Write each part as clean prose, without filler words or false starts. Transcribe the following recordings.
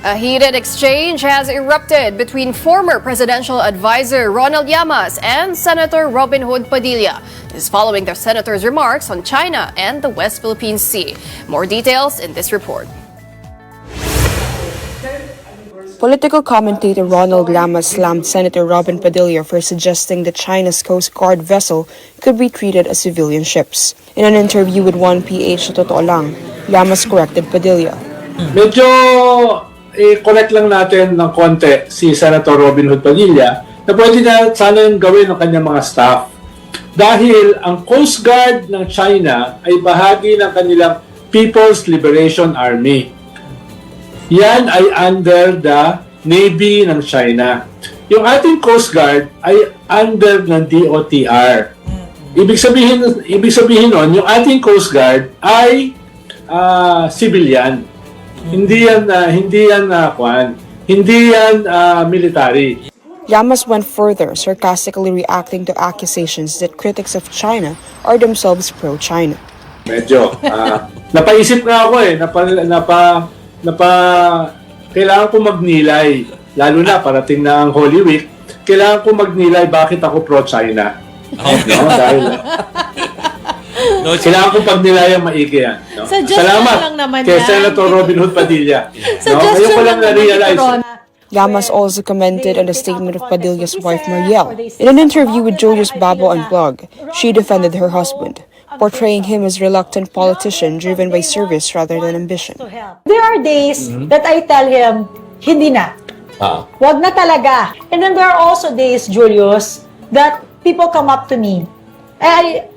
A heated exchange has erupted between former presidential advisor Ronald Llamas and Senator Robin Hood Padilla. This is following the senator's remarks on China and the West Philippine Sea. More details in this report. Political commentator Ronald Llamas slammed Senator Robin Padilla for suggesting that China's Coast Guard vessel could be treated as civilian ships. In an interview with 1PH sa Totoo Lang, Llamas corrected Padilla. Medyo i-correct lang natin ng konti si Senator Robin Hood Padilla na pwede na sana yung gawin ng kanyang mga staff. Dahil ang Coast Guard ng China ay bahagi ng kanilang People's Liberation Army. Yan ay under the Navy ng China. Yung ating Coast Guard ay under ng DOTR. Ibig sabihin nun, yung ating Coast Guard ay civilian. Hindi yan military. Llamas went further, sarcastically reacting to accusations that critics of China are themselves pro-China. Medyo napaisip nga ako kailangan ko magnilay, lalo na parating na ang Holy Week, kailangan ko magnilay bakit ako pro-China. No? Dahil kailangan ko pagnilayang maigi yan. No? Salamat kay Senator Robin Hood Padilla. Ngayon ko lang na-realize. Llamas also commented on the statement of Padilla's wife Mariel. In an interview with Julius Babo Unplugged, she defended her husband, portraying him as a reluctant politician driven by service rather than ambition. There are days that I tell him, hindi na. Wag na talaga. And then there are also days, Julius, that people come up to me.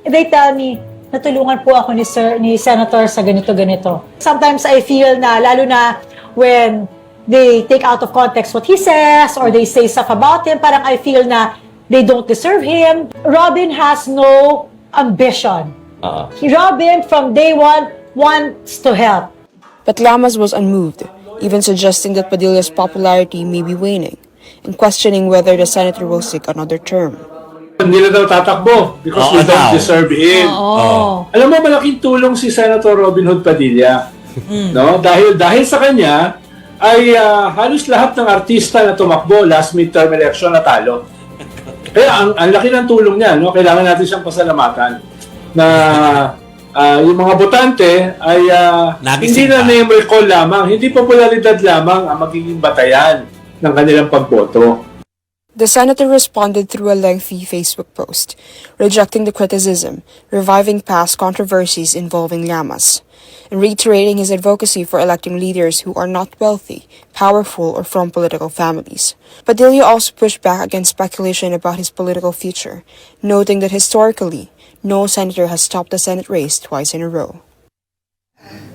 They tell me, natulungan po ako ni Senator sa ganito-ganito. Sometimes I feel na, lalo na when they take out of context what he says or they say stuff about him, parang I feel na they don't deserve him. Robin has no ambition. Robin, from day one, wants to help. But Llamas was unmoved, even suggesting that Padilla's popularity may be waning, and questioning whether the senator will seek another term. Hindi na daw tatakbo because we don't deserve him. Alam mo, malaking tulong si Senator Robin Hood Padilla. No? Dahil sa kanya, ay halos lahat ng artista na tumakbo last midterm election natalo. Kaya ang laki ng tulong niya, no? Kailangan natin siyang pasalamatan na yung mga botante ay hindi na name recall lamang, hindi popularidad lamang ang magiging batayan ng kanilang pagboto. The senator responded through a lengthy Facebook post, rejecting the criticism, reviving past controversies involving Llamas, and reiterating his advocacy for electing leaders who are not wealthy, powerful, or from political families. Padilla also pushed back against speculation about his political future, noting that historically, no senator has topped the Senate race twice in a row.